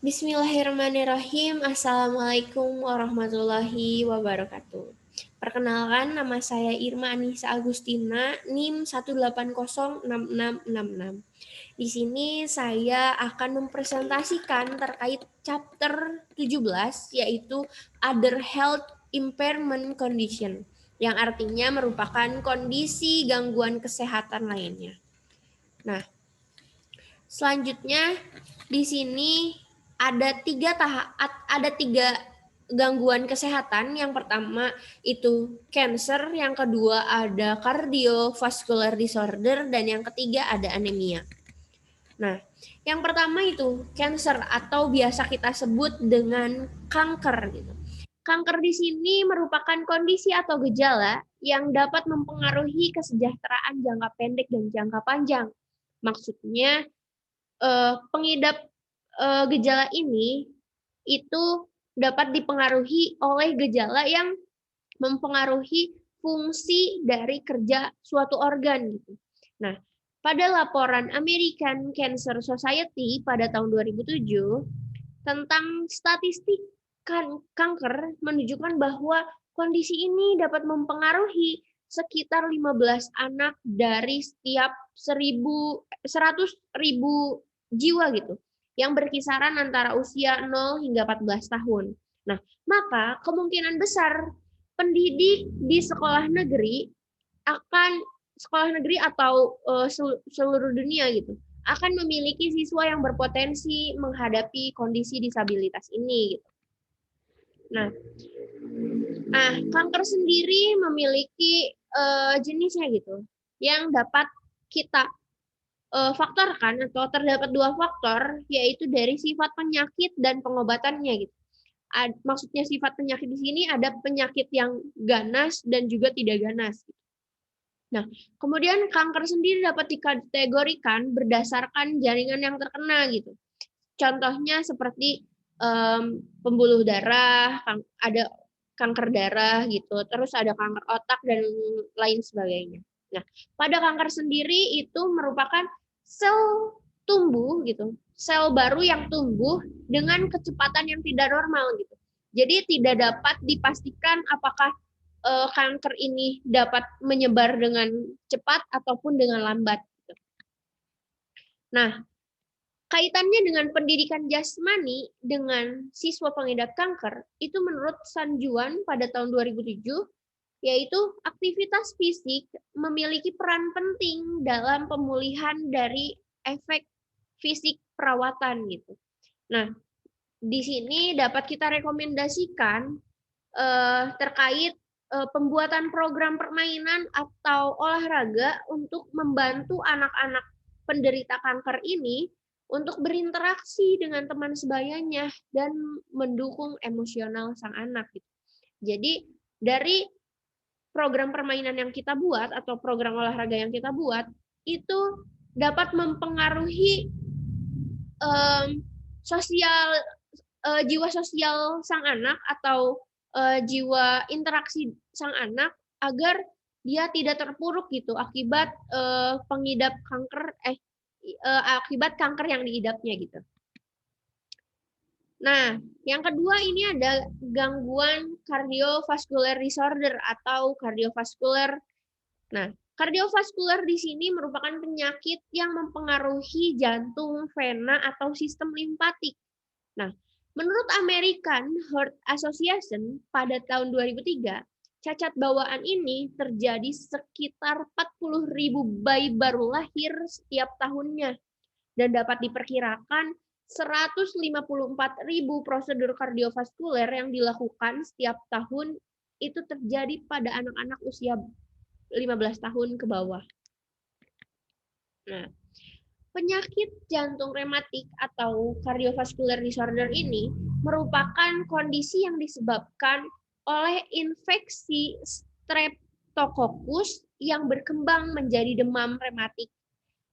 Bismillahirrahmanirrahim. Assalamualaikum warahmatullahi wabarakatuh. Perkenalkan, nama saya Irma Anissa Agustina, NIM 1806666. Di sini saya akan mempresentasikan terkait chapter 17, yaitu Other Health Impairment Condition, yang artinya merupakan kondisi gangguan kesehatan lainnya. Nah, selanjutnya di sini ada tiga gangguan kesehatan. Yang pertama itu cancer, yang kedua ada cardiovascular disorder, dan yang ketiga ada anemia. Nah, yang pertama itu cancer atau biasa kita sebut dengan kanker gitu. Kanker di sini merupakan kondisi atau gejala yang dapat mempengaruhi kesejahteraan jangka pendek dan jangka panjang. Maksudnya pengidap gejala ini itu dapat dipengaruhi oleh gejala yang mempengaruhi fungsi dari kerja suatu organ gitu. Nah, pada laporan American Cancer Society pada tahun 2007 tentang statistik kanker menunjukkan bahwa kondisi ini dapat mempengaruhi sekitar 15 anak dari setiap 100.000 jiwa gitu, yang berkisaran antara usia 0 hingga 14 tahun. Nah, maka kemungkinan besar pendidik di sekolah negeri atau seluruh dunia gitu akan memiliki siswa yang berpotensi menghadapi kondisi disabilitas ini gitu. Nah, kanker sendiri memiliki jenisnya gitu yang dapat kita faktorkan, atau terdapat dua faktor, yaitu dari sifat penyakit dan pengobatannya gitu. Maksudnya sifat penyakit di sini ada penyakit yang ganas dan juga tidak ganas. Nah, kemudian kanker sendiri dapat dikategorikan berdasarkan jaringan yang terkena gitu. Contohnya seperti pembuluh darah, ada kanker darah gitu, terus ada kanker otak dan lain sebagainya. Nah, pada kanker sendiri itu merupakan sel tumbuh gitu, sel baru yang tumbuh dengan kecepatan yang tidak normal gitu. Jadi tidak dapat dipastikan apakah kanker ini dapat menyebar dengan cepat ataupun dengan lambat. Nah, kaitannya dengan pendidikan jasmani dengan siswa pengidap kanker, itu menurut Sanjuan pada tahun 2007, yaitu aktivitas fisik memiliki peran penting dalam pemulihan dari efek fisik perawatan gitu. Nah, di sini dapat kita rekomendasikan terkait pembuatan program permainan atau olahraga untuk membantu anak-anak penderita kanker ini untuk berinteraksi dengan teman sebayanya dan mendukung emosional sang anak. Jadi dari program permainan yang kita buat atau program olahraga yang kita buat itu dapat mempengaruhi sosial jiwa sosial sang anak atau jiwa interaksi sang anak agar dia tidak terpuruk gitu akibat pengidap kanker akibat kanker yang diidapnya gitu. Nah, yang kedua ini ada gangguan cardiovascular disorder atau cardiovascular. Nah, cardiovascular di sini merupakan penyakit yang mempengaruhi jantung, vena, atau sistem limpatik. Nah, menurut American Heart Association pada tahun 2003, cacat bawaan ini terjadi sekitar 40.000 bayi baru lahir setiap tahunnya dan dapat diperkirakan 154.000 prosedur kardiovaskuler yang dilakukan setiap tahun itu terjadi pada anak-anak usia 15 tahun ke bawah. Nah, penyakit jantung rematik atau cardiovascular disorder ini merupakan kondisi yang disebabkan oleh infeksi streptococcus yang berkembang menjadi demam rematik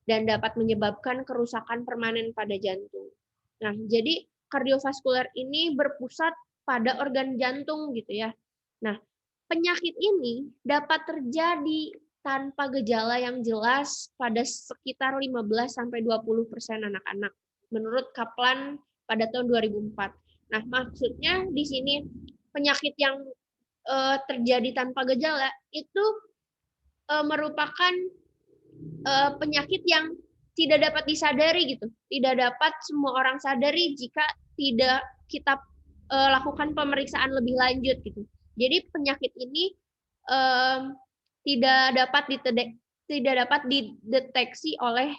dan dapat menyebabkan kerusakan permanen pada jantung. Nah, jadi kardiovaskular ini berpusat pada organ jantung gitu ya. Nah, penyakit ini dapat terjadi tanpa gejala yang jelas pada sekitar 15-20% anak-anak. Menurut Kaplan pada tahun 2004. Nah, maksudnya di sini penyakit yang terjadi tanpa gejala itu merupakan penyakit yang tidak dapat disadari gitu. Tidak dapat semua orang sadari jika tidak kita lakukan pemeriksaan lebih lanjut gitu. Jadi penyakit ini tidak dapat dideteksi oleh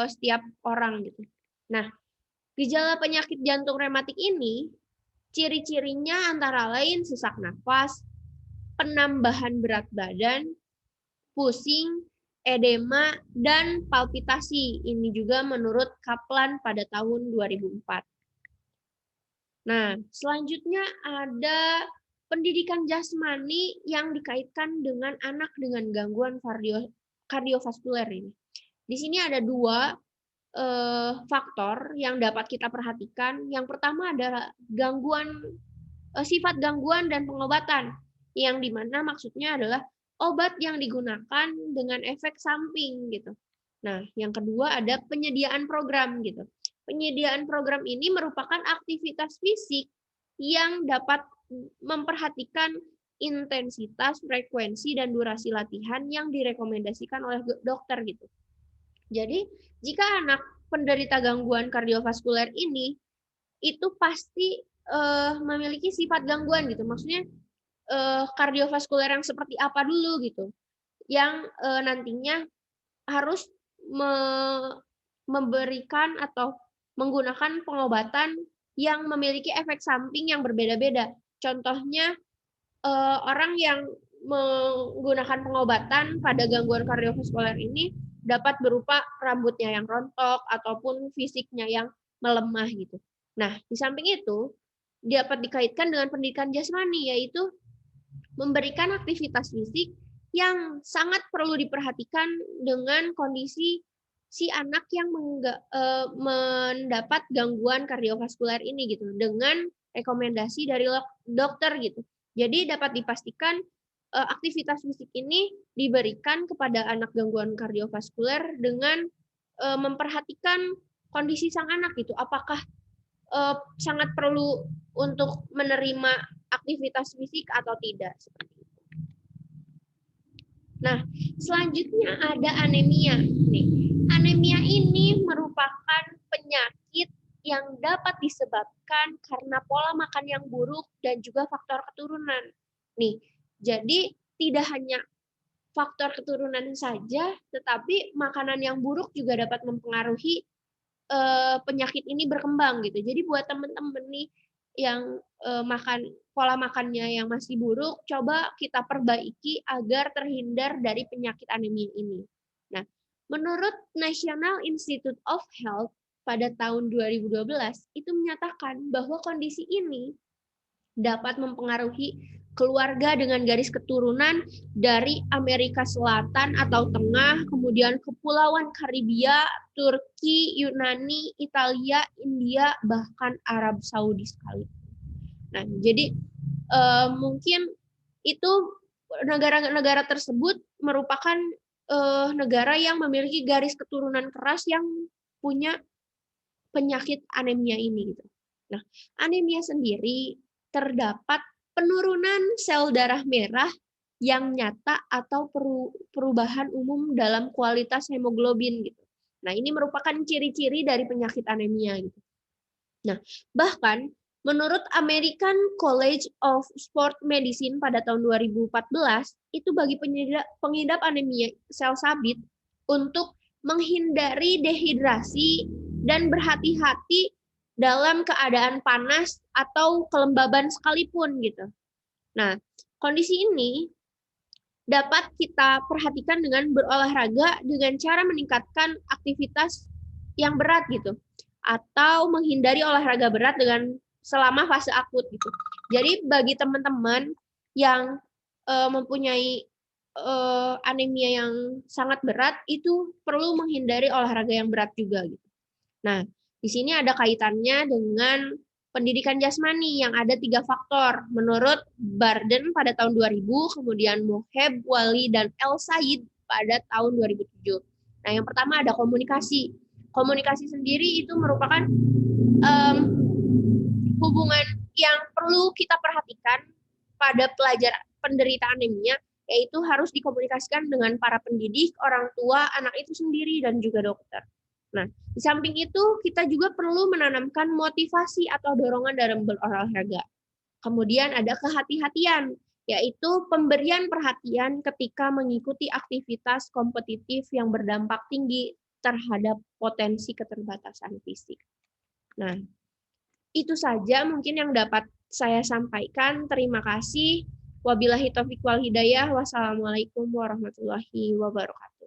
setiap orang gitu. Nah, gejala penyakit jantung rematik ini ciri-cirinya antara lain sesak nafas, penambahan berat badan, pusing, edema, dan palpitasi. Ini juga menurut Kaplan pada tahun 2004. Nah, selanjutnya ada pendidikan jasmani yang dikaitkan dengan anak dengan gangguan kardiovaskuler ini. Di sini ada dua faktor yang dapat kita perhatikan. Yang pertama adalah sifat gangguan dan pengobatan, yang dimana maksudnya adalah obat yang digunakan dengan efek samping gitu. Nah, yang kedua ada penyediaan program gitu. Penyediaan program ini merupakan aktivitas fisik yang dapat memperhatikan intensitas, frekuensi, dan durasi latihan yang direkomendasikan oleh dokter gitu. Jadi, jika anak penderita gangguan kardiovaskuler ini itu pasti memiliki sifat gangguan gitu. Maksudnya kardiovaskuler yang seperti apa dulu gitu. Yang nantinya harus memberikan atau menggunakan pengobatan yang memiliki efek samping yang berbeda-beda. Contohnya orang yang menggunakan pengobatan pada gangguan kardiovaskuler ini dapat berupa rambutnya yang rontok ataupun fisiknya yang melemah gitu. Nah, di samping itu dapat dikaitkan dengan pendidikan jasmani, yaitu memberikan aktivitas fisik yang sangat perlu diperhatikan dengan kondisi si anak yang mendapat gangguan kardiovaskuler ini gitu, dengan rekomendasi dari dokter gitu. Jadi dapat dipastikan aktivitas fisik ini diberikan kepada anak gangguan kardiovaskuler dengan memperhatikan kondisi sang anak gitu. Apakah sangat perlu untuk menerima aktivitas fisik atau tidak seperti itu. Nah, selanjutnya ada anemia. Nih, anemia ini merupakan penyakit yang dapat disebabkan karena pola makan yang buruk dan juga faktor keturunan. Nih, jadi tidak hanya faktor keturunan saja, tetapi makanan yang buruk juga dapat mempengaruhi penyakit ini berkembang gitu. Jadi buat teman-teman nih yang pola makannya yang masih buruk, coba kita perbaiki agar terhindar dari penyakit anemia ini. Nah, menurut National Institute of Health pada tahun 2012 itu menyatakan bahwa kondisi ini dapat mempengaruhi keluarga dengan garis keturunan dari Amerika Selatan atau Tengah, kemudian Kepulauan Karibia, Turki, Yunani, Italia, India, bahkan Arab Saudi sekali. Nah, jadi mungkin itu negara-negara tersebut merupakan negara yang memiliki garis keturunan keras yang punya penyakit anemia ini gitu. Nah, anemia sendiri terdapat penurunan sel darah merah yang nyata atau perubahan umum dalam kualitas hemoglobin gitu. Nah, ini merupakan ciri-ciri dari penyakit anemia gitu. Nah, bahkan menurut American College of Sport Medicine pada tahun 2014, itu bagi pengidap anemia sel sabit untuk menghindari dehidrasi dan berhati-hati dalam keadaan panas atau kelembaban sekalipun gitu. Nah, kondisi ini dapat kita perhatikan dengan berolahraga dengan cara meningkatkan aktivitas yang berat gitu, atau menghindari olahraga berat dengan selama fase akut gitu. Jadi bagi teman-teman yang mempunyai anemia yang sangat berat itu perlu menghindari olahraga yang berat juga gitu. Nah, di sini ada kaitannya dengan pendidikan jasmani yang ada 3 faktor. Menurut Barden pada tahun 2000, kemudian Moheb, Wali, dan El Said pada tahun 2007. Nah, yang pertama ada komunikasi. Komunikasi sendiri itu merupakan hubungan yang perlu kita perhatikan pada pelajar penderita anemia, yaitu harus dikomunikasikan dengan para pendidik, orang tua, anak itu sendiri, dan juga dokter. Nah, di samping itu kita juga perlu menanamkan motivasi atau dorongan dalam berolahraga. Kemudian ada kehati-hatian, yaitu pemberian perhatian ketika mengikuti aktivitas kompetitif yang berdampak tinggi terhadap potensi keterbatasan fisik. Nah, itu saja mungkin yang dapat saya sampaikan. Terima kasih. Wabillahi taufiq wal hidayah. Wassalamualaikum warahmatullahi wabarakatuh.